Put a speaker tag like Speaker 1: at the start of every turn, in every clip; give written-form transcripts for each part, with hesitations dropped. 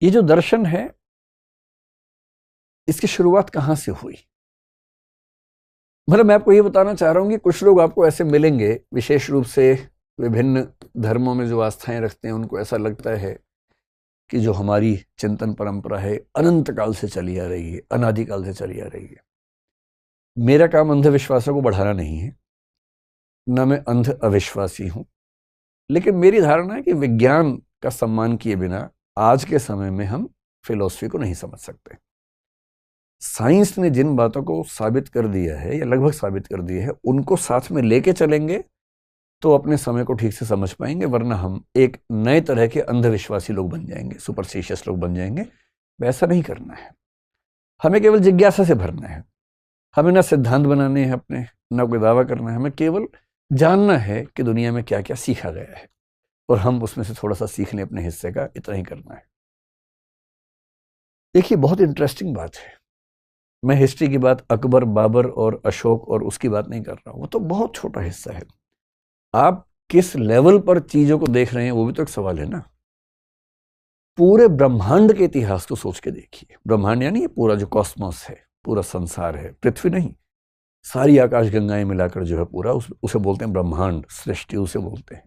Speaker 1: ये जो दर्शन है, इसकी शुरुआत कहां से हुई? मतलब मैं आपको ये बताना चाह रहा हूं कि कुछ लोग आपको ऐसे मिलेंगे, विशेष रूप से विभिन्न धर्मों में जो आस्थाएं रखते हैं, उनको ऐसा लगता है कि जो हमारी चिंतन परंपरा है अनंत काल से चली आ रही है, अनादिकाल से चली आ रही है। मेरा काम अंधविश्वासों को बढ़ाना नहीं है, न मैं अंध अविश्वासी हूं, लेकिन मेरी धारणा है कि विज्ञान का सम्मान किए बिना आज के समय में हम फिलॉसफी को नहीं समझ सकते। साइंस ने जिन बातों को साबित कर दिया है या लगभग साबित कर दिया है, उनको साथ में लेके चलेंगे तो अपने समय को ठीक से समझ पाएंगे, वरना हम एक नए तरह के अंधविश्वासी लोग बन जाएंगे, सुपरस्टिशियस लोग बन जाएंगे। वैसा नहीं करना है, हमें केवल जिज्ञासा से भरना है। हमें ना सिद्धांत बनाने हैं अपने, ना कोई दावा करना है, हमें केवल जानना है कि दुनिया में क्या क्या सीखा गया है और हम उसमें से थोड़ा सा सीख लें अपने हिस्से का, इतना ही करना है। देखिए, बहुत इंटरेस्टिंग बात है, मैं हिस्ट्री की बात अकबर, बाबर और अशोक और उसकी बात नहीं कर रहा हूं, वो तो बहुत छोटा हिस्सा है। आप किस लेवल पर चीजों को देख रहे हैं वो भी तो एक सवाल है ना। पूरे ब्रह्मांड के इतिहास को सोच के देखिए। ब्रह्मांड यानी ये पूरा जो कॉस्मोस है, पूरा संसार है, पृथ्वी नहीं, सारी आकाश गंगाएं मिलाकर जो है पूरा, उसे बोलते हैं ब्रह्मांड, सृष्टि उसे बोलते हैं।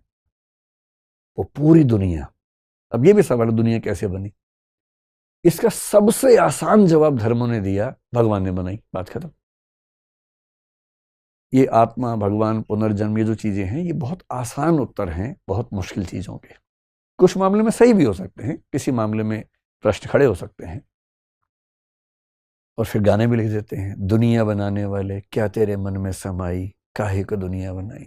Speaker 1: वो पूरी दुनिया। अब ये भी सवाल है, दुनिया कैसे बनी? इसका सबसे आसान जवाब धर्मों ने दिया, भगवान ने बनाई, बात खत्म। ये आत्मा, भगवान, पुनर्जन्म, ये जो चीजें हैं, ये बहुत आसान उत्तर हैं बहुत मुश्किल चीजों के। कुछ मामले में सही भी हो सकते हैं, किसी मामले में प्रश्न खड़े हो सकते हैं। और फिर गाने भी लिख देते हैं, दुनिया बनाने वाले क्या तेरे मन में समाई, काहे को दुनिया बनाई।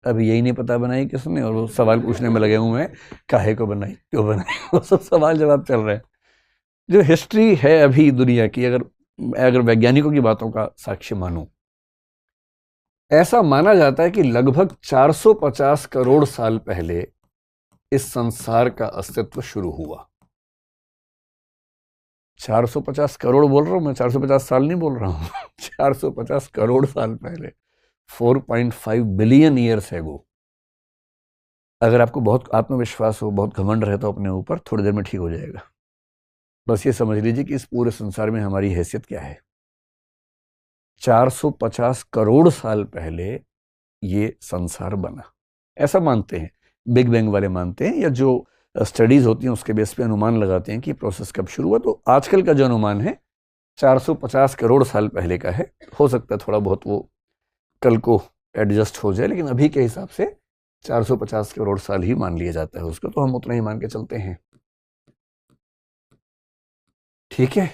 Speaker 1: अभी यही नहीं पता बनाई किसने, और वो सवाल पूछने में लगे हुए हैं, काहे को बनाई, क्यों बनाई, वो सब सवाल जवाब चल रहे हैं। जो हिस्ट्री है अभी दुनिया की, अगर वैज्ञानिकों की बातों का साक्ष्य मानो, ऐसा माना जाता है कि लगभग 450 करोड़ साल पहले इस संसार का अस्तित्व शुरू हुआ। 450 करोड़ बोल रहा हूं मैं, 450 साल नहीं बोल रहा हूं 450 करोड़ साल पहले, 4.5 बिलियन ईयर्स एगो। अगर आपको बहुत आत्मविश्वास हो, बहुत घमंड रहता हो अपने ऊपर, थोड़ी देर में ठीक हो जाएगा। बस ये समझ लीजिए कि इस पूरे संसार में हमारी हैसियत क्या है। 450 करोड़ साल पहले ये संसार बना, ऐसा मानते हैं, बिग बैंग वाले मानते हैं, या जो स्टडीज होती हैं उसके बेस पे अनुमान लगाते हैं कि प्रोसेस कब शुरू हुआ। तो आजकल का जो अनुमान है 450 करोड़ साल पहले का है। हो सकता है थोड़ा बहुत वो कल को एडजस्ट हो जाए, लेकिन अभी के हिसाब से 450 करोड़ साल ही मान लिया जाता है उसको, तो हम उतना ही मान के चलते हैं। ठीक है,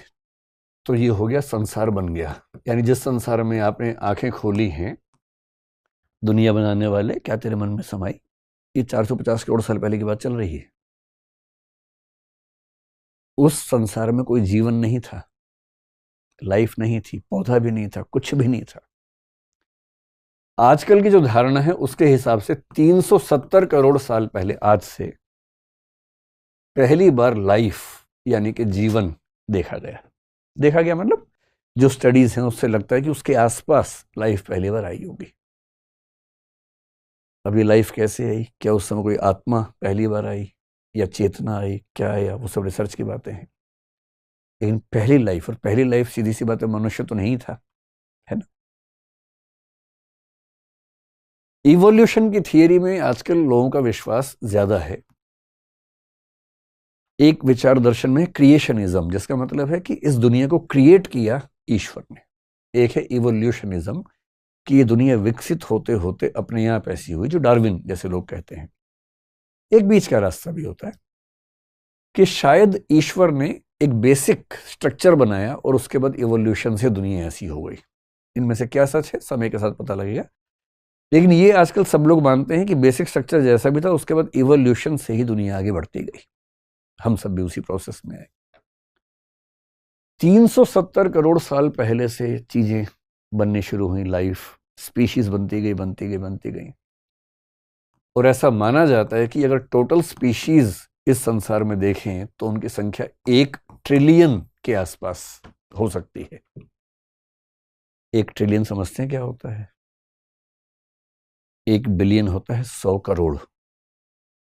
Speaker 1: तो ये हो गया, संसार बन गया। यानी जिस संसार में आपने आंखें खोली हैं, दुनिया बनाने वाले क्या तेरे मन में समाई, ये 450 करोड़ साल पहले की बात चल रही है। उस संसार में कोई जीवन नहीं था, लाइफ नहीं थी, पौधा भी नहीं था, कुछ भी नहीं था। आजकल की जो धारणा है उसके हिसाब से 370 करोड़ साल पहले, आज से पहली बार लाइफ यानी कि जीवन देखा गया। देखा गया मतलब जो स्टडीज हैं उससे लगता है कि उसके आसपास लाइफ पहली बार आई होगी। अब ये लाइफ कैसे आई, क्या उस समय कोई आत्मा पहली बार आई या चेतना आई, क्या आया, वो सब रिसर्च की बातें हैं। लेकिन पहली लाइफ, और पहली लाइफ सीधी सी बात है, मनुष्य तो नहीं था, है ना। इवोल्यूशन की थियरी में आजकल लोगों का विश्वास ज्यादा है। एक विचार दर्शन में क्रिएशनिज्म, जिसका मतलब है कि इस दुनिया को क्रिएट किया ईश्वर ने। एक है इवोल्यूशनिज्म, कि ये दुनिया विकसित होते होते अपने आप ऐसी हुई, जो डार्विन जैसे लोग कहते हैं। एक बीच का रास्ता भी होता है कि शायद ईश्वर ने एक बेसिक स्ट्रक्चर बनाया और उसके बाद इवोल्यूशन से दुनिया ऐसी हो गई। इनमें से क्या सच है, समय के साथ पता लगेगा। लेकिन ये आजकल सब लोग मानते हैं कि बेसिक स्ट्रक्चर जैसा भी था, उसके बाद इवोल्यूशन से ही दुनिया आगे बढ़ती गई। हम सब भी उसी प्रोसेस में आए। 370 करोड़ साल पहले से चीजें बननी शुरू हुई, लाइफ, स्पीशीज बनती गई, बनती गई, बनती गई। और ऐसा माना जाता है कि अगर टोटल स्पीशीज इस संसार में देखें तो उनकी संख्या 1 ट्रिलियन के आसपास हो सकती है। 1 ट्रिलियन समझते हैं क्या होता है? 1 बिलियन होता है 100 करोड़,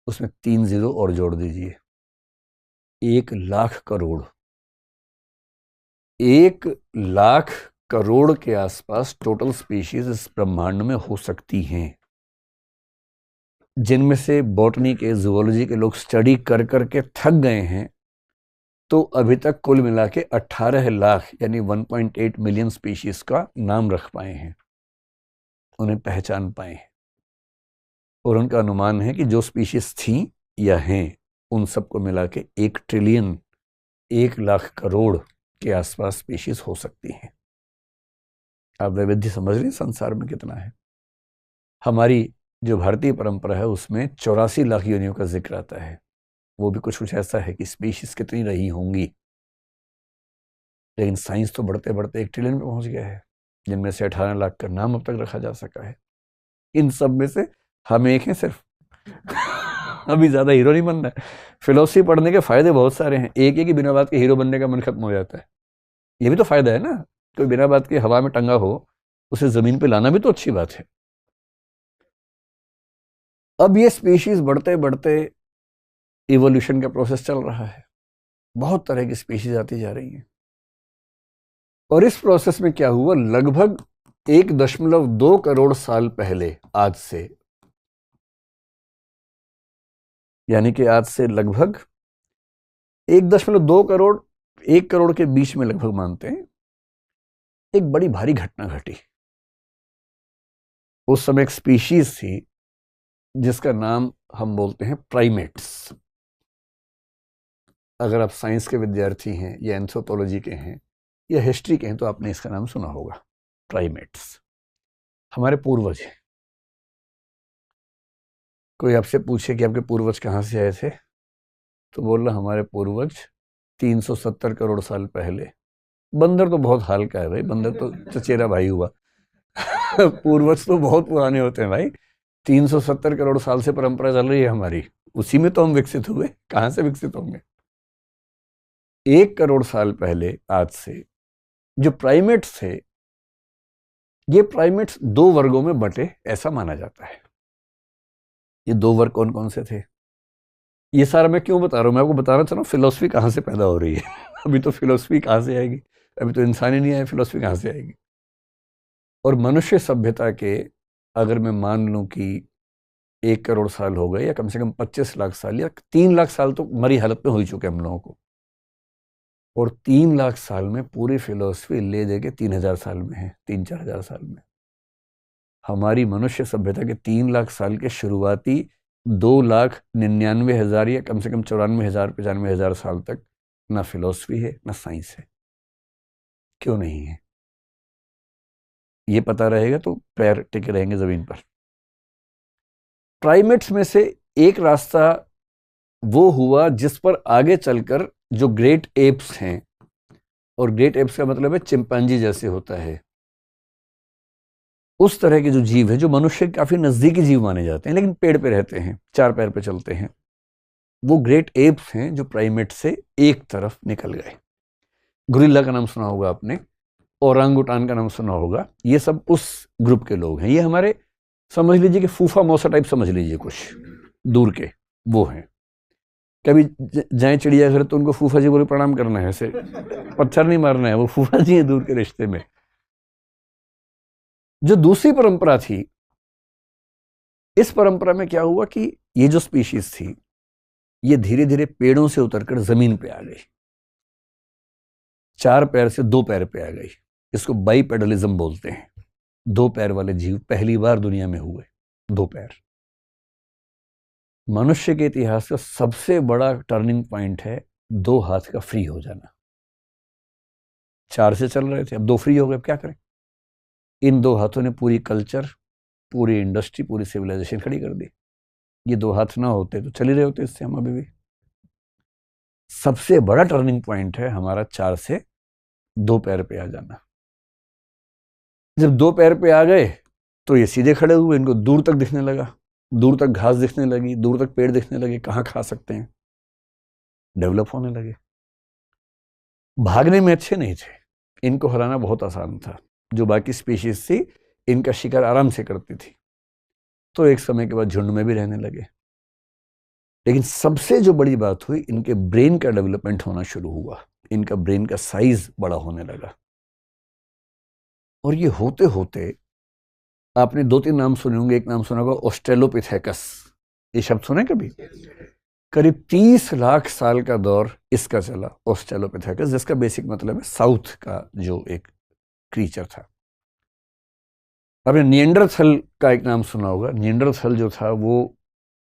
Speaker 1: उसमें 3 जीरो और जोड़ दीजिए, 1,00,000 करोड़, 1,00,000 करोड़ के आसपास टोटल स्पीशीज इस ब्रह्मांड में हो सकती हैं, जिनमें से बॉटनी के, जूलॉजी के लोग स्टडी कर करके थक गए हैं। तो अभी तक कुल मिला के 18 लाख यानी 1.8 मिलियन स्पीशीज का नाम रख पाए हैं, उन्हें पहचान पाए हैं। और उनका अनुमान है कि जो स्पीशीज थी या हैं उन सबको मिला के 1 ट्रिलियन 1,00,000 करोड़ के आसपास स्पीशीज हो सकती हैं। आप वैविध्य समझ रहे हैं संसार में कितना है। हमारी जो भारतीय परंपरा है उसमें 84 लाख योनियों का जिक्र आता है। वो भी कुछ ऐसा है कि स्पीशीज कितनी रही होंगी, लेकिन साइंस तो बढ़ते बढ़ते 1 ट्रिलियन पे पहुंच गया है, जिनमें से 18 लाख का नाम अब तक रखा जा सका है। इन सब में से हम एक हैं सिर्फ। अभी ज्यादा हीरो नहीं बनना है। फिलोसफी पढ़ने के फायदे बहुत सारे हैं। एक ही बिना बात के हीरो बनने का मन खत्म हो जाता है। ये भी तो फायदा है ना, कोई बिना बात के हवा में टंगा हो उसे जमीन पे लाना भी तो अच्छी बात है। अब ये स्पीशीज बढ़ते बढ़ते इवोल्यूशन का प्रोसेस चल रहा है, बहुत तरह की स्पीशीज आती जा रही हैं। और इस प्रोसेस में क्या हुआ, लगभग 1.2 करोड़ साल पहले, आज से, यानी कि आज से लगभग 1.2 करोड़ 1 करोड़ के बीच में लगभग मानते हैं, एक बड़ी भारी घटना घटी। उस समय एक स्पीशीज थी जिसका नाम हम बोलते हैं प्राइमेट्स। अगर आप साइंस के विद्यार्थी हैं या एंथ्रोपोलॉजी के हैं या हिस्ट्री के हैं तो आपने इसका नाम सुना होगा, प्राइमेट्स। हमारे पूर्वज हैं। कोई आपसे पूछे कि आपके पूर्वज कहाँ से आए थे, तो बोल रहा हमारे पूर्वज 370 करोड़ साल पहले। बंदर तो बहुत हाल का है भाई, बंदर तो चचेरा भाई हुआ। पूर्वज तो बहुत पुराने होते हैं भाई। 370 करोड़ साल से परंपरा चल रही है हमारी, उसी में तो हम विकसित हुए, कहाँ से विकसित होंगे। 1 करोड़ साल पहले आज से जो प्राइमेट्स थे, ये प्राइमेट्स 2 वर्गों में बटे ऐसा माना जाता है। ये 2 वर्ग कौन कौन से थे, ये सारा मैं क्यों बता रहा हूं, मैं आपको बताना चाह रहा हूं फिलोसफी कहां से पैदा हो रही है। अभी तो फिलोसफी कहां से आएगी, अभी तो इंसान ही नहीं आए, फिलोसफी कहां से आएगी। और मनुष्य सभ्यता के, अगर मैं मान लूं कि 1 करोड़ साल हो गए या कम से कम 25 लाख साल या 3 लाख साल तो मरी हालत में हो ही चुके हम लोगों को, और 3 लाख साल में पूरी फिलोसफी ले दे के 3,000 साल में है, 3-4 हजार साल में। हमारी मनुष्य सभ्यता के 3 लाख साल के शुरुआती 2,99,000 या कम से कम 94,000-95,000 साल तक ना फिलोसफी है ना साइंस है। क्यों नहीं है, ये पता रहेगा तो पैर टिके रहेंगे जमीन पर। प्राइमेट्स में से एक रास्ता वो हुआ जिस पर आगे चलकर जो ग्रेट एप्स हैं, और ग्रेट एप्स का मतलब है चिंपैंजी जैसे होता है, उस तरह के जो जीव है जो मनुष्य के काफी नजदीकी जीव माने जाते हैं, लेकिन पेड़ पे रहते हैं, 4 पैर पे चलते हैं, वो ग्रेट एप्स हैं जो प्राइमेट से एक तरफ निकल गए। गुरिल्ला का नाम सुना होगा आपने, ओरांगुटान का नाम सुना होगा। ये सब उस ग्रुप के लोग हैं। ये हमारे, समझ लीजिए कि फूफा मौसा टाइप समझ लीजिए, कुछ दूर के वो हैं। कभी जाए चिड़ियाघर तो उनको फूफा जी बोले प्रणाम करना है, ऐसे पत्थर नहीं मारना है, वो फूफा जी है दूर के रिश्ते में। जो दूसरी परंपरा थी, इस परंपरा में क्या हुआ कि ये जो स्पीशीज थी ये धीरे धीरे पेड़ों से उतरकर जमीन पे आ गई, 4 पैर से 2 पैर पे आ गई। इसको बाइपेडलिज्म बोलते हैं। 2 पैर वाले जीव पहली बार दुनिया में हुए, 2 पैर। मनुष्य के इतिहास का सबसे बड़ा टर्निंग पॉइंट है 2 हाथ का फ्री हो जाना। 4 से चल रहे थे, अब 2 फ्री हो गए, अब क्या करें। इन 2 हाथों ने पूरी कल्चर, पूरी इंडस्ट्री, पूरी सिविलाइजेशन खड़ी कर दी। ये 2 हाथ ना होते तो चल ही रहे होते इससे हम अभी भी। सबसे बड़ा टर्निंग पॉइंट है हमारा 4 से 2 पैर पे आ जाना। जब 2 पैर पे आ गए तो ये सीधे खड़े हुए, इनको दूर तक दिखने लगा, दूर तक घास दिखने लगी, दूर तक पेड़ दिखने लगे, कहाँ खा सकते हैं, डेवलप होने लगे। भागने में अच्छे नहीं थे, इनको हराना बहुत आसान था। जो बाकी स्पीशीज थी इनका शिकार आराम से करती थी, तो एक समय के बाद झुंड में भी रहने लगे। लेकिन सबसे जो बड़ी बात हुई, इनके ब्रेन का डेवलपमेंट होना शुरू हुआ, इनका ब्रेन का साइज बड़ा होने लगा। और ये होते होते आपने 2-3 नाम सुने होंगे। एक नाम सुना होगा ऑस्ट्रेलोपिथेकस, ये शब्द सुने कभी? करीब 30 लाख साल का दौर इसका चला, ऑस्ट्रेलोपिथेकस, जिसका बेसिक मतलब है साउथ का जो एक क्रीचर था। आपने निएंडरथल का एक नाम सुना होगा। निएंडरथल जो था वो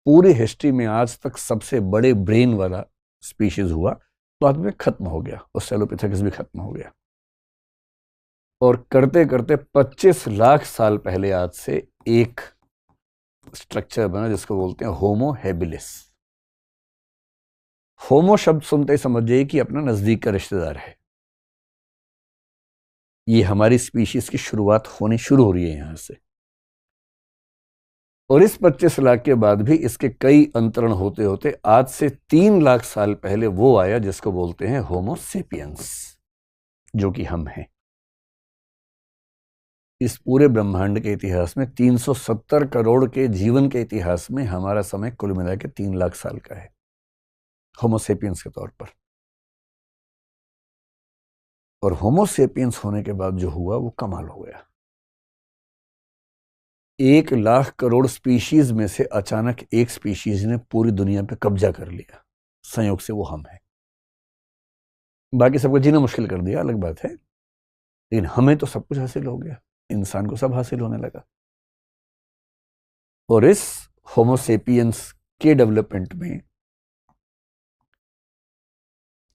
Speaker 1: पूरी हिस्ट्री में आज तक सबसे बड़े ब्रेन वाला स्पीशीज हुआ, बाद में खत्म हो गया, ऑस्ट्रेलोपिथेकस भी खत्म हो गया। और करते करते 25 लाख साल पहले आज से एक स्ट्रक्चर बना जिसको बोलते हैं होमो हैबिलिस। होमो शब्द सुनते ही समझ जाइए कि अपना नजदीक का रिश्तेदार है। ये हमारी स्पीशीज की शुरुआत होनी शुरू हो रही है यहां से। और इस 25 लाख के बाद भी इसके कई अंतरण होते होते आज से 3 लाख साल पहले वो आया जिसको बोलते हैं होमो सेपियंस, जो कि हम हैं। इस पूरे ब्रह्मांड के इतिहास में 370 करोड़ के जीवन के इतिहास में हमारा समय कुल मिला के 3 लाख साल का है होमो सेपियंस के तौर पर। और होमो सेपियंस होने के बाद जो हुआ वो कमाल हो गया। 1 लाख करोड़ स्पीशीज में से अचानक एक स्पीशीज ने पूरी दुनिया पे कब्जा कर लिया। संयोग से वो हम हैं। बाकी सबको जीना मुश्किल कर दिया, अलग बात है, लेकिन हमें तो सब कुछ हासिल हो गया। इंसान को सब हासिल होने लगा। और इस होमो सेपियंस के डेवलपमेंट में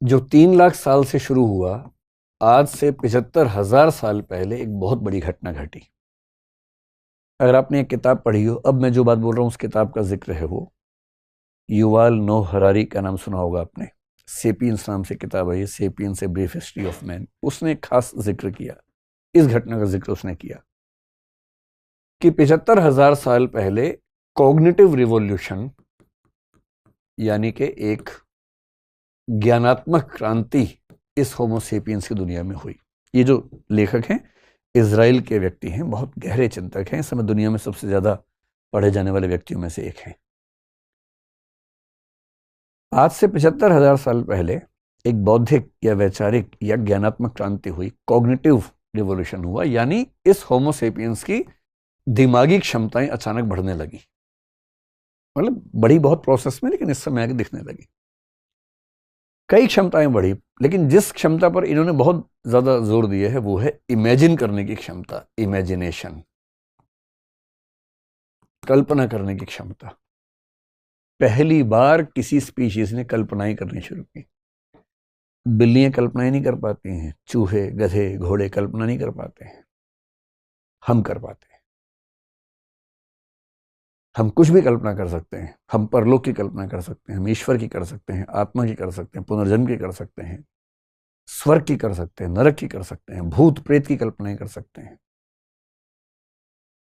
Speaker 1: जो 3 लाख साल से शुरू हुआ, आज से 75,000 साल पहले एक बहुत बड़ी घटना घटी। अगर आपने एक किताब पढ़ी हो, अब मैं जो बात बोल रहा हूं उस किताब का जिक्र है, वो युवाल नोह हरारी का नाम सुना होगा आपने। सेपियंस नाम से किताब है ये, sapiens a brief history of man. उसने एक खास जिक्र किया, इस घटना का जिक्र उसने किया कि 75,000 साल पहले कॉग्निटिव रिवॉल्यूशन, यानी कि एक ज्ञानात्मक क्रांति इस होमो सेपियंस की दुनिया में हुई। ये जो लेखक हैं इजराइल के व्यक्ति हैं, बहुत गहरे चिंतक हैं, इस समय दुनिया में सबसे ज्यादा पढ़े जाने वाले व्यक्तियों में से एक हैं। आज से 75,000 साल पहले एक बौद्धिक या वैचारिक या ज्ञानात्मक क्रांति हुई, कॉग्निटिव रिवॉल्यूशन हुआ, यानी इस होमो सेपियंस की दिमागी क्षमताएं अचानक बढ़ने लगी। मतलब बड़ी बहुत प्रोसेस में, लेकिन इस समय आगे दिखने लगी। कई क्षमताएं बढ़ी, लेकिन जिस क्षमता पर इन्होंने बहुत ज्यादा जोर दिया है वो है इमेजिन करने की क्षमता, इमेजिनेशन, कल्पना करने की क्षमता। पहली बार किसी स्पीशीज ने कल्पनाएं करनी शुरू की। बिल्लियां कल्पनाएं नहीं कर पाती हैं, चूहे, गधे, घोड़े कल्पना नहीं कर पाते हैं, हम कर पाते हैं। हम कुछ भी कल्पना कर सकते हैं। हम परलोक की कल्पना कर सकते हैं, हम ईश्वर की कर सकते हैं, आत्मा की कर सकते हैं, पुनर्जन्म की कर सकते हैं, स्वर्ग की कर सकते हैं, नरक की कर सकते हैं, भूत प्रेत की कल्पनाएं कर सकते हैं,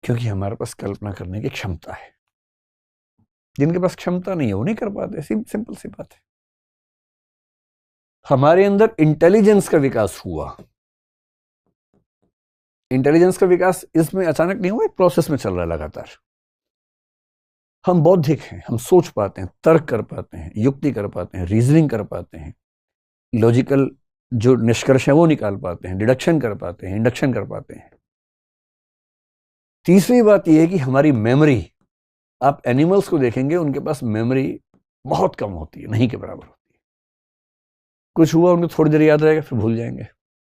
Speaker 1: क्योंकि हमारे पास कल्पना करने की क्षमता है। जिनके पास क्षमता नहीं है वो नहीं कर पाते, सिंपल सी बात है। हमारे अंदर इंटेलिजेंस का विकास हुआ। इंटेलिजेंस का विकास इसमें अचानक नहीं हुआ, एक प्रोसेस में चल रहा है लगातार। हम बौद्धिक हैं, हम सोच पाते हैं, तर्क कर पाते हैं, युक्ति कर पाते हैं, रीजनिंग कर पाते हैं, लॉजिकल जो निष्कर्ष है वो निकाल पाते हैं, डिडक्शन कर पाते हैं, इंडक्शन कर पाते हैं। तीसरी बात यह है कि हमारी मेमोरी, आप एनिमल्स को देखेंगे उनके पास मेमोरी बहुत कम होती है, नहीं के बराबर होती है। कुछ हुआ उनको थोड़ी देर याद रहेगा, फिर भूल जाएंगे,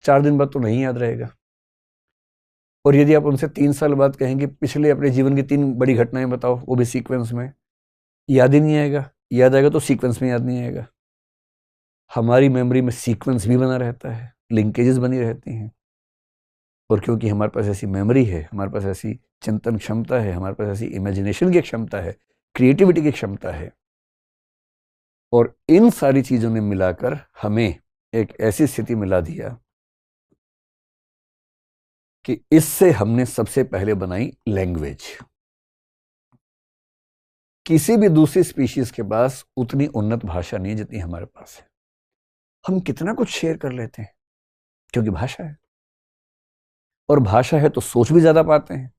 Speaker 1: 4 दिन बाद तो नहीं याद रहेगा। और यदि आप उनसे 3 साल बाद कहेंगे पिछले अपने जीवन की 3 बड़ी घटनाएं बताओ, वो भी सीक्वेंस में, याद ही नहीं आएगा। याद आएगा तो सीक्वेंस में याद नहीं आएगा। हमारी मेमोरी में सीक्वेंस भी बना रहता है, लिंकेजेस बनी रहती हैं। और क्योंकि हमारे पास ऐसी मेमोरी है, हमारे पास ऐसी चिंतन क्षमता है, हमारे पास ऐसी इमेजिनेशन की क्षमता है, क्रिएटिविटी की क्षमता है, और इन सारी चीजों ने मिलाकर हमें एक ऐसी स्थिति मिला दिया कि इससे हमने सबसे पहले बनाई लैंग्वेज। किसी भी दूसरी स्पीशीज के पास उतनी उन्नत भाषा नहीं जितनी हमारे पास है। हम कितना कुछ शेयर कर लेते हैं क्योंकि भाषा है, और भाषा है तो सोच भी ज्यादा पाते हैं,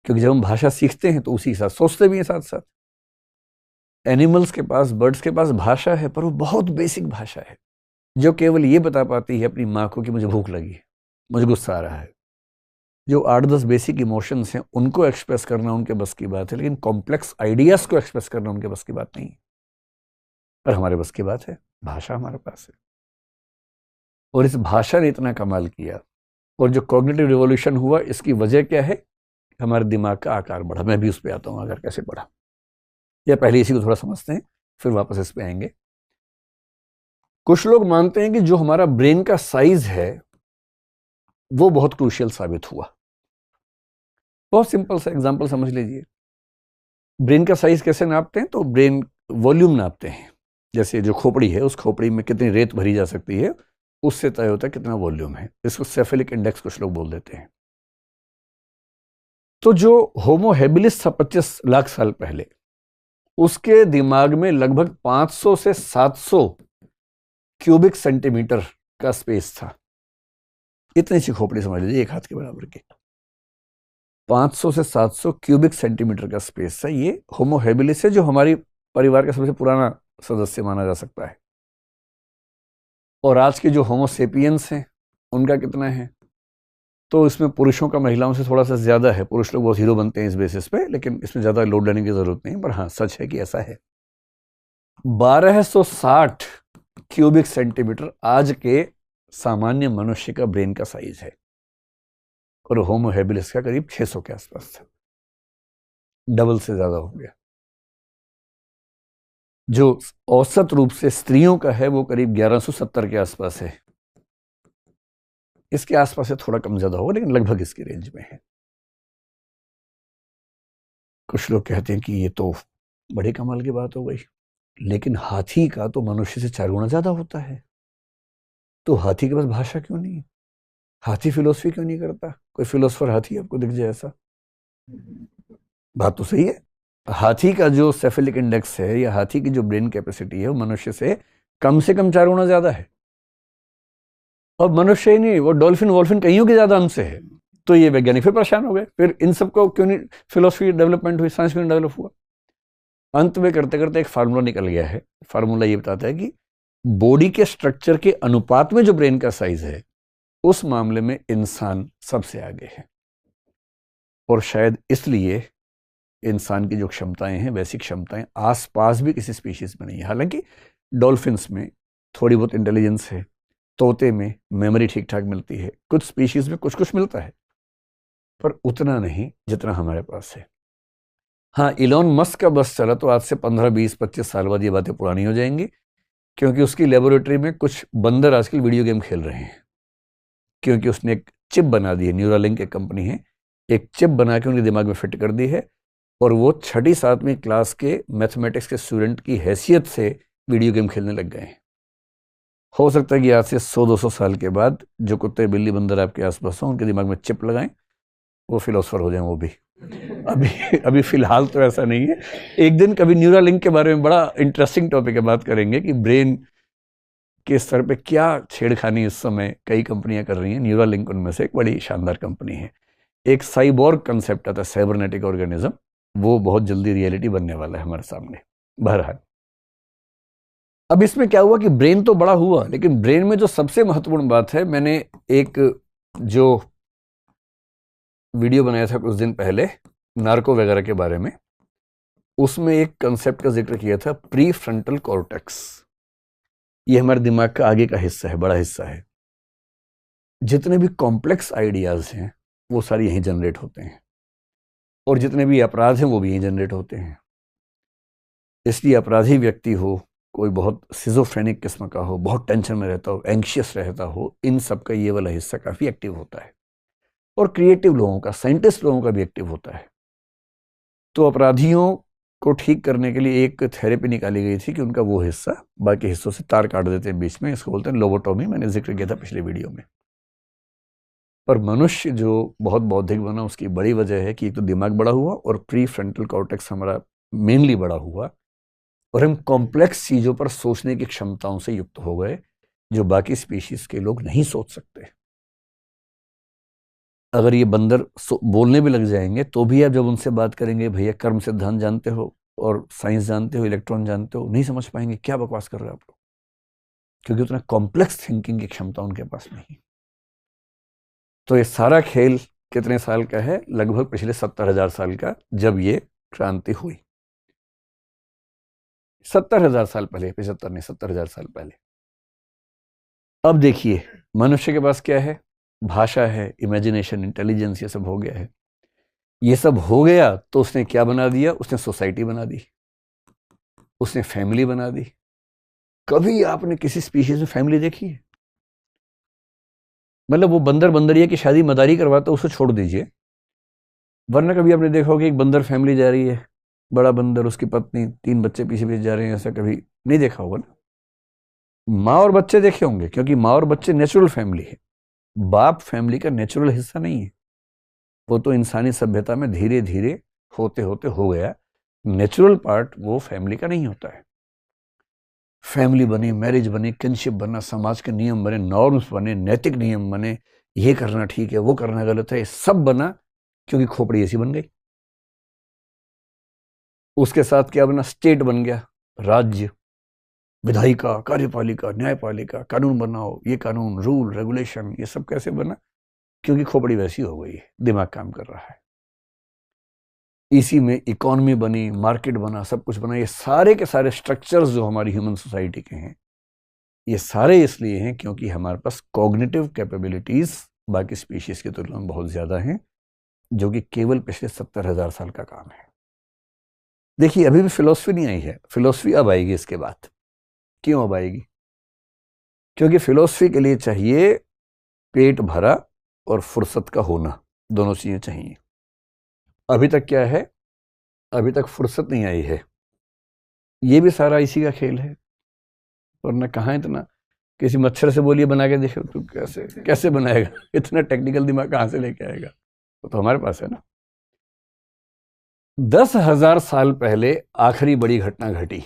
Speaker 1: क्योंकि जब हम भाषा सीखते हैं तो उसी के साथ सोचते भी हैं साथ साथ। एनिमल्स के पास, बर्ड्स के पास भाषा है, पर वो बहुत बेसिक भाषा है जो केवल ये बता पाती है अपनी माँ को कि मुझे भूख लगी है, मुझे गुस्सा आ रहा है। जो 8-10 बेसिक इमोशंस हैं उनको एक्सप्रेस करना उनके बस की बात है, लेकिन कॉम्प्लेक्स आइडियाज को एक्सप्रेस करना उनके बस की बात नहीं है। पर हमारे बस की बात है, भाषा हमारे पास है। और इस भाषा ने इतना कमाल किया, और जो कॉग्निटिव रिवॉल्यूशन हुआ इसकी वजह क्या है? हमारे दिमाग का आकार बढ़ा। मैं भी उस पर आता हूँ, अगर कैसे बढ़ा, या पहले इसी को थोड़ा समझते हैं फिर वापस इस पे आएंगे। कुछ लोग मानते हैं कि जो हमारा ब्रेन का साइज है वो बहुत क्रूशियल साबित हुआ। बहुत सिंपल सा एग्जांपल समझ लीजिए। ब्रेन का साइज कैसे नापते हैं? तो ब्रेन वॉल्यूम नापते हैं। जैसे जो खोपड़ी है, उस खोपड़ी में कितनी रेत भरी जा सकती है, उससे तय होता है कितना वॉल्यूम है। इसको सेफेलिक इंडेक्स कुछ लोग बोल देते हैं। तो जो होमो हेबिलिस था 25 लाख साल पहले, उसके दिमाग में लगभग 500 से 700 क्यूबिक सेंटीमीटर का स्पेस था। इतनी सी खोपड़ी समझ लीजिए, एक हाथ के बराबर की। 500 से 700 क्यूबिक सेंटीमीटर का स्पेस है। ये होमो हेबिलिस है, जो हमारी परिवार का सबसे पुराना सदस्य माना जा सकता है। और आज के जो होमो सेपियंस हैं उनका कितना है? तो इसमें पुरुषों का महिलाओं से थोड़ा सा ज्यादा है। पुरुष लोग बहुत हीरो बनते हैं इस बेसिस पे, लेकिन इसमें ज्यादा लोड लेने की जरूरत नहीं। पर हाँ, सच है कि ऐसा है। 1260 क्यूबिक सेंटीमीटर आज के सामान्य मनुष्य का ब्रेन का साइज है, और होमो हेबिलिस का करीब 600 के आसपास था। डबल से ज्यादा हो गया। जो औसत रूप से स्त्रियों का है वो करीब 1170 के आसपास है। इसके आसपास से थोड़ा कम ज्यादा होगा, लेकिन लगभग इसकी रेंज में है। कुछ लोग कहते हैं कि ये तो बड़ी कमाल की बात हो गई, लेकिन हाथी का तो मनुष्य से 4 गुना ज्यादा होता है। तो हाथी के पास भाषा क्यों नहीं है? हाथी फिलोसफी क्यों नहीं करता? कोई फिलोसफर हाथी आपको दिख जाए ऐसा? बात तो सही है। हाथी का जो सेफेलिक इंडेक्स है, या हाथी की जो ब्रेन कैपेसिटी है, वो मनुष्य से कम 4 गुना ज्यादा है। और मनुष्य ही नहीं, वो डॉल्फिन वॉल्फिन कईयों के ज्यादा हमसे है। तो ये वैज्ञानिक फिर परेशान हो गए, फिर इन सबको क्यों नहीं फिलोसफी डेवलपमेंट हुई, साइंस क्यों नहीं डेवलप हुआ? अंत में करते करते एक फार्मूला निकल गया है। फार्मूला ये बताता है कि बॉडी के स्ट्रक्चर के अनुपात में जो ब्रेन का साइज है, उस मामले में इंसान सबसे आगे है। और शायद इसलिए इंसान की जो क्षमताएं हैं, वैसी क्षमताएं आसपास भी किसी स्पीशीज में नहीं है। हालांकि डॉल्फिन्स में थोड़ी बहुत इंटेलिजेंस है, तोते में मेमोरी ठीक ठाक मिलती है, कुछ स्पीशीज में कुछ कुछ मिलता है, पर उतना नहीं जितना हमारे पास है। हाँ, इलॉन मस्क का बस चला तो आज से 15, 20, 25 साल बाद ये बातें पुरानी हो जाएंगी, क्योंकि उसकी लेबोरेटरी में कुछ बंदर आजकल वीडियो गेम खेल रहे हैं। क्योंकि उसने एक चिप बना दी है, न्यूरालिंक एक कंपनी है, एक चिप बना के उनके दिमाग में फिट कर दी है, और वो 6ठी 7वीं क्लास के मैथमेटिक्स के स्टूडेंट की हैसियत से वीडियो गेम खेलने लग गए हैं। हो सकता है कि आज से 100-200 साल के बाद जो कुत्ते बिल्ली बंदर आपके आसपास हों, उनके दिमाग में चिप लगाएं, वो फिलोसफर हो जाएं वो भी। अभी अभी फिलहाल तो ऐसा नहीं है। एक दिन कभी न्यूरालिंक के बारे में बड़ा इंटरेस्टिंग टॉपिक है, बात करेंगे कि ब्रेन के स्तर पे क्या छेड़खानी इस समय कई कंपनियां कर रही हैं। न्यूरालिंक उनमें से एक बड़ी शानदार कंपनी है। एक साइबोर्ग कंसेप्ट आता है, साइबरनेटिक ऑर्गेनिज्म, वो बहुत जल्दी रियलिटी बनने वाला है हमारे सामने। बहरहाल, अब इसमें क्या हुआ कि ब्रेन तो बड़ा हुआ, लेकिन ब्रेन में जो सबसे महत्वपूर्ण बात है, मैंने एक जो वीडियो बनाया था कुछ दिन पहले नार्को वगैरह के बारे में, उसमें एक कंसेप्ट का जिक्र किया था, प्री फ्रंटल कॉर्टेक्स। ये हमारे दिमाग का आगे का हिस्सा है, बड़ा हिस्सा है। जितने भी कॉम्प्लेक्स आइडियाज हैं वो सारे यहीं जनरेट होते हैं, और जितने भी अपराध हैं वो भी यहीं जनरेट होते हैं। इसलिए अपराधी व्यक्ति हो, कोई बहुत सिजोफ्रेनिक किस्म का हो, बहुत टेंशन में रहता हो, एंग्शियस रहता हो, इन सब का ये वाला हिस्सा काफ़ी एक्टिव होता है। और क्रिएटिव लोगों का, साइंटिस्ट लोगों का भी एक्टिव होता है। तो अपराधियों को ठीक करने के लिए एक थेरेपी निकाली गई थी कि उनका वो हिस्सा बाकी हिस्सों से तार काट देते हैं बीच में। इसको बोलते हैं लोबोटॉमी, मैंने जिक्र किया था पिछले वीडियो में। पर मनुष्य जो बहुत बौद्धिक बना, उसकी बड़ी वजह है कि एक तो दिमाग बड़ा हुआ, और प्री फ्रंटल कॉर्टेक्स हमारा मेनली बड़ा हुआ, और हम कॉम्प्लेक्स चीजों पर सोचने की क्षमताओं से युक्त हो गए, जो बाकी स्पीशीज के लोग नहीं सोच सकते। अगर ये बंदर बोलने भी लग जाएंगे तो भी आप जब उनसे बात करेंगे, भैया कर्म सिद्धांत जानते हो, और साइंस जानते हो, इलेक्ट्रॉन जानते हो, नहीं समझ पाएंगे क्या बकवास कर रहे हो आप लोग, क्योंकि उतना कॉम्प्लेक्स थिंकिंग की क्षमता उनके पास नहीं। तो ये सारा खेल कितने साल का है? लगभग पिछले 70,000 साल का, जब ये क्रांति हुई। 70,000 साल पहले, 75 नहीं, 70,000 साल पहले। अब देखिए मनुष्य के पास क्या है? भाषा है, इमेजिनेशन, इंटेलिजेंस, ये सब हो गया है। ये सब हो गया तो उसने क्या बना दिया? उसने सोसाइटी बना दी, उसने फैमिली बना दी। कभी आपने किसी स्पीशीज में फैमिली देखी है? मतलब वो बंदर बंदरिया की शादी मदारी करवाता, उसको छोड़ दीजिए, वरना कभी आपने देखा होगा एक बंदर फैमिली जा रही है, बड़ा बंदर, उसकी पत्नी, 3 बच्चे पीछे पीछे जा रहे हैं, ऐसा कभी नहीं देखा होगा ना। माँ और बच्चे देखे होंगे, क्योंकि माँ और बच्चे नेचुरल फैमिली है। बाप फैमिली का नेचुरल हिस्सा नहीं है, वो तो इंसानी सभ्यता में धीरे धीरे होते होते हो गया। नेचुरल पार्ट वो फैमिली का नहीं होता है। फैमिली बनी, मैरिज बनी, किनशिप बना, समाज के नियम बने, नॉर्म्स बने, नैतिक नियम बने, ये करना ठीक है, वो करना गलत है, ये सब बना क्योंकि खोपड़ी ऐसी बन गई। उसके साथ क्या बना? स्टेट बन गया, राज्य, विधायिका, कार्यपालिका, न्यायपालिका, कानून बनाओ, ये कानून, रूल, रेगुलेशन, ये सब कैसे बना? क्योंकि खोपड़ी वैसी हो गई है, दिमाग काम कर रहा है। इसी में इकोनॉमी बनी, मार्केट बना, सब कुछ बना। ये सारे के सारे स्ट्रक्चर्स जो हमारी ह्यूमन सोसाइटी के हैं, ये सारे इसलिए हैं क्योंकि हमारे पास कॉग्निटिव कैपेबिलिटीज बाकी स्पीशीज की तुलना में बहुत ज्यादा हैं, जो कि केवल पिछले 70,000 साल का काम है। देखिए अभी भी फिलोसफी नहीं आई है, फिलोसफी अब आएगी इसके बाद। क्यों अब आएगी? क्योंकि फिलोसफी के लिए चाहिए पेट भरा और फुर्सत का होना, दोनों चीजें चाहिए। अभी तक क्या है? अभी तक फुर्सत नहीं आई है। ये भी सारा इसी का खेल है। वरना कहाँ इतना, किसी मच्छर से बोलिए बना के देखो, तू कैसे कैसे बनाएगा? इतना टेक्निकल दिमाग कहाँ से लेके आएगा? वो तो हमारे पास है ना। 10,000 साल पहले आखिरी बड़ी घटना घटी,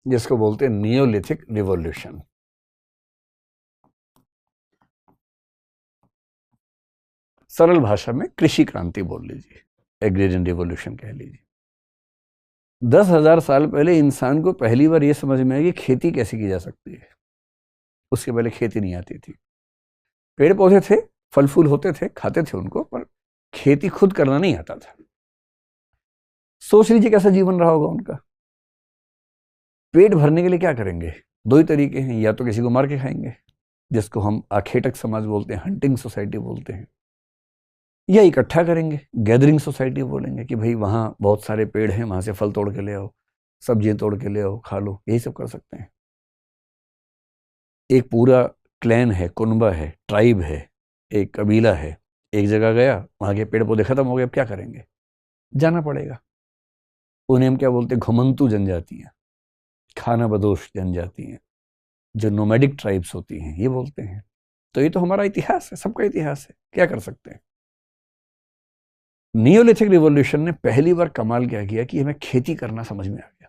Speaker 1: जिसको बोलते हैं नियोलिथिक रिवॉल्यूशन। सरल भाषा में कृषि क्रांति बोल लीजिए, एग्रेरियन रिवॉल्यूशन कह लीजिए। 10,000 साल पहले इंसान को पहली बार यह समझ में आई कि खेती कैसे की जा सकती है। उसके पहले खेती नहीं आती थी। पेड़ पौधे थे, फल फूल होते थे, खाते थे उनको, पर खेती खुद करना नहीं आता था। सोच लीजिए कैसा जीवन रहा होगा उनका। पेट भरने के लिए क्या करेंगे? 2 ही तरीके हैं, या तो किसी को मार के खाएंगे, जिसको हम आखेटक समाज बोलते हैं, हंटिंग सोसाइटी बोलते हैं, या इकट्ठा करेंगे, गैदरिंग सोसाइटी बोलेंगे कि भाई वहां बहुत सारे पेड़ हैं, वहां से फल तोड़ के ले आओ, सब्जियां तोड़ के ले आओ, खा लो, यही सब कर सकते हैं। एक पूरा क्लैन है, कुनबा है, ट्राइब है, एक कबीला है, एक जगह गया, वहां के पेड़ पौधे खत्म हो गए, अब क्या करेंगे? जाना पड़ेगा। उन्हें हम क्या बोलते हैं? घुमंतु जनजातियां, खाना बदोश जनजातियां, जो नोमैडिक ट्राइब्स होती हैं, ये बोलते हैं। तो ये तो हमारा इतिहास है, सबका इतिहास है, क्या कर सकते हैं। नियोलिथिक रिवॉल्यूशन ने पहली बार कमाल क्या किया कि हमें खेती करना समझ में आ गया।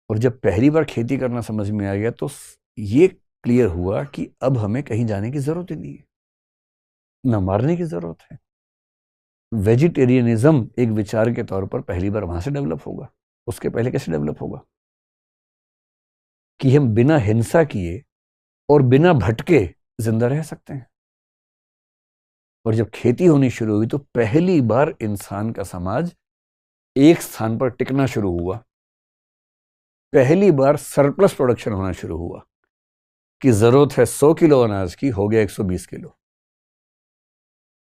Speaker 1: और जब पहली बार खेती करना समझ में आ गया तो ये क्लियर हुआ कि अब हमें कहीं जाने की जरूरत ही नहीं है, ना मारने की जरूरत है। वेजिटेरियनिज्म एक विचार के तौर पर पहली बार वहां से डेवलप होगा। उसके पहले कैसे डेवलप होगा? कि हम बिना हिंसा किए और बिना भटके जिंदा रह सकते हैं। और जब खेती होनी शुरू हुई तो पहली बार इंसान का समाज एक स्थान पर टिकना शुरू हुआ। पहली बार सरप्लस प्रोडक्शन होना शुरू हुआ कि जरूरत है 100 किलो अनाज की, हो गया 120 किलो।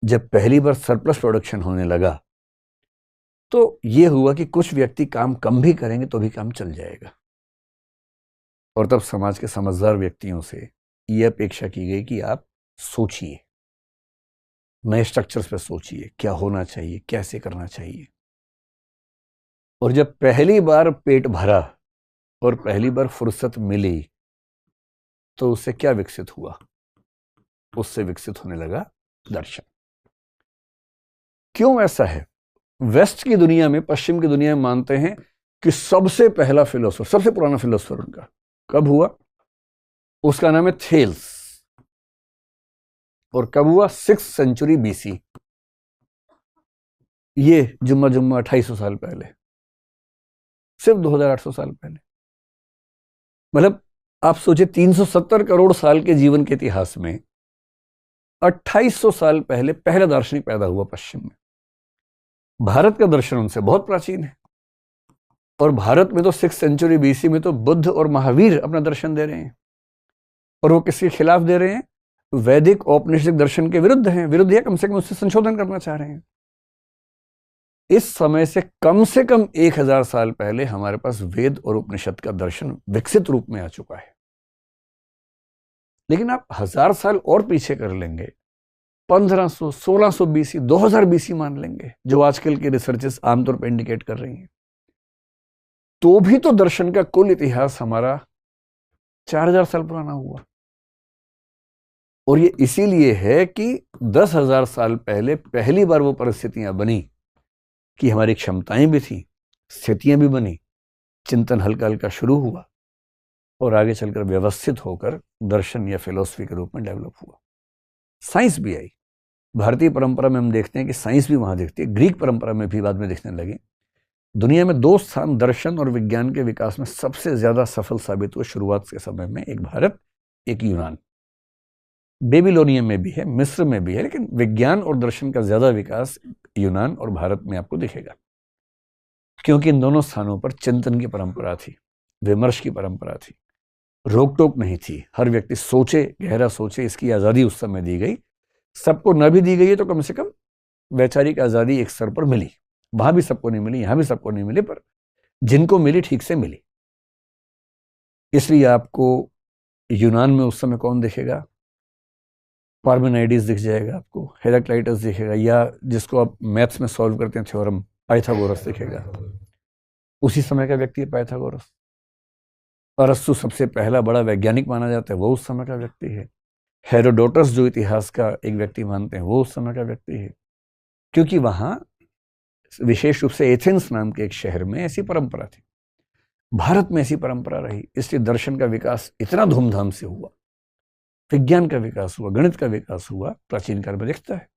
Speaker 1: जब पहली बार सरप्लस प्रोडक्शन होने लगा तो यह हुआ कि कुछ व्यक्ति काम कम भी करेंगे तो भी काम चल जाएगा। और तब समाज के समझदार व्यक्तियों से यह अपेक्षा की गई कि आप सोचिए, नए स्ट्रक्चर्स पर सोचिए, क्या होना चाहिए, कैसे करना चाहिए। और जब पहली बार पेट भरा और पहली बार फुर्सत मिली तो उससे क्या विकसित हुआ? उससे विकसित होने लगा दर्शन। क्यों ऐसा है? वेस्ट की दुनिया में, पश्चिम की दुनिया में मानते हैं कि सबसे पहला फिलोसोफर, सबसे पुराना फिलोसोफर उनका कब हुआ? उसका नाम है थेल्स। और कब हुआ? 6th century BC। ये जुम्मा 2800 साल पहले, सिर्फ 2800 साल पहले। मतलब आप सोचिए 370 करोड़ साल के जीवन के इतिहास में 2800 साल पहले पहला दार्शनिक पैदा हुआ पश्चिम में। भारत का दर्शन उनसे बहुत प्राचीन है, और भारत में तो 6th सेंचुरी BC में तो बुद्ध और महावीर अपना दर्शन दे रहे हैं, और वो किसके खिलाफ दे रहे हैं? वैदिक औपनिषदिक दर्शन के विरुद्ध हैं, विरुद्ध या कम से कम उससे संशोधन करना चाह रहे हैं। इस समय से कम 1000 साल पहले हमारे पास वेद और उपनिषद का दर्शन विकसित रूप में आ चुका है। लेकिन आप 1000 साल और पीछे कर लेंगे, 1500, 1600 BC, 2000 BC मान लेंगे, जो आजकल के रिसर्चेस आमतौर पर इंडिकेट कर रही हैं, तो भी तो दर्शन का कुल इतिहास हमारा 4000 साल पुराना हुआ। और ये इसीलिए है कि 10,000 साल पहले पहली बार वो परिस्थितियां बनी कि हमारी क्षमताएं भी थी, स्थितियां भी बनी, चिंतन हल्का हल्का शुरू हुआ, और आगे चलकर व्यवस्थित होकर दर्शन या फिलॉसफी के रूप में डेवलप हुआ। साइंस भी आई। भारतीय परंपरा में हम देखते हैं कि साइंस भी वहां दिखती है, ग्रीक परंपरा में भी बाद में दिखने लगी। दुनिया में 2 स्थान दर्शन और विज्ञान के विकास में सबसे ज्यादा सफल साबित हुए शुरुआत के समय में, एक भारत, एक यूनान। बेबीलोनियम में भी है, मिस्र में भी है, लेकिन विज्ञान और दर्शन का ज्यादा विकास यूनान और भारत में आपको दिखेगा, क्योंकि इन दोनों स्थानों पर चिंतन की परंपरा थी, विमर्श की परंपरा थी, रोक टोक नहीं थी। हर व्यक्ति सोचे, गहरा सोचे, इसकी आजादी उस समय दी गई। सबको न भी दी गई है तो कम से कम वैचारिक आजादी एक स्तर पर मिली। वहां भी सबको नहीं मिली, यहां भी सबको नहीं मिली, पर जिनको मिली ठीक से मिली। इसलिए आपको यूनान में उस समय कौन दिखेगा? पार्मेनाइडिस दिख जाएगा आपको, हेराक्लाइटस दिखेगा, या जिसको आप मैथ्स में सॉल्व करते हैं थ्योरम, पाइथागोरस दिखेगा। उसी समय का व्यक्ति है पाइथागोरस। अरस्तु सबसे पहला बड़ा वैज्ञानिक माना जाता है, वो उस समय का व्यक्ति है। हेरोडोटस जो इतिहास का एक व्यक्ति मानते हैं, वो उस समय का व्यक्ति है, क्योंकि वहां विशेष रूप से एथेंस नाम के एक शहर में ऐसी परंपरा थी। भारत में ऐसी परंपरा रही, इसलिए दर्शन का विकास इतना धूमधाम से हुआ, विज्ञान का विकास हुआ, गणित का विकास हुआ, प्राचीन काल में दिखता है।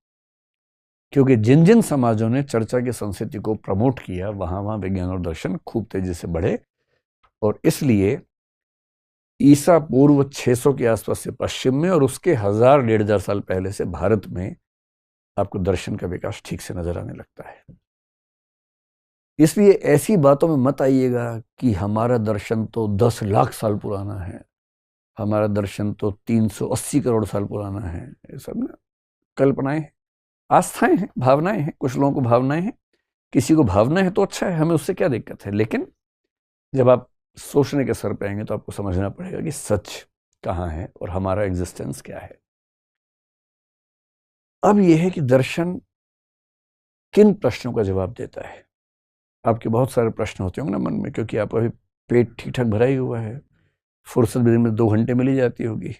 Speaker 1: क्योंकि जिन जिन समाजों ने चर्चा की संस्कृति को प्रमोट किया, वहां वहां विज्ञान और दर्शन खूब तेजी से बढ़े। और इसलिए ईसा पूर्व 600 के आसपास से पश्चिम में, और उसके 1000-1500 साल पहले से भारत में आपको दर्शन का विकास ठीक से नजर आने लगता है। इसलिए ऐसी बातों में मत आइएगा कि हमारा दर्शन तो 10 लाख साल पुराना है, हमारा दर्शन तो 380 करोड़ साल पुराना है। ये सब ना कल्पनाएं हैं, आस्थाएं हैं, भावनाएं हैं। कुछ लोगों को भावनाएं हैं, किसी को भावना है तो अच्छा है, हमें उससे क्या दिक्कत है। लेकिन जब आप सोचने के स्तर पे आएंगे तो आपको समझना पड़ेगा कि सच कहाँ है और हमारा एग्जिस्टेंस क्या है। अब यह है कि दर्शन किन प्रश्नों का जवाब देता है। आपके बहुत सारे प्रश्न होते होंगे ना मन में, क्योंकि आप अभी पेट ठीक ठाक भरा ही हुआ है, फुर्सत भी दिन में 2 घंटे मिली जाती होगी,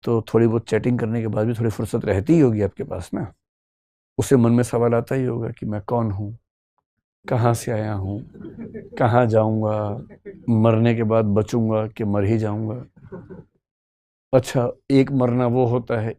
Speaker 1: तो थोड़ी बहुत चैटिंग करने के बाद भी थोड़ी फुर्सत रहती ही होगी आपके पास ना। उससे मन में सवाल आता ही होगा कि मैं कौन हूँ, कहाँ से आया हूँ, कहाँ जाऊँगा, मरने के बाद बचूंगा कि मर ही जाऊँगा। अच्छा, एक मरना वो होता है,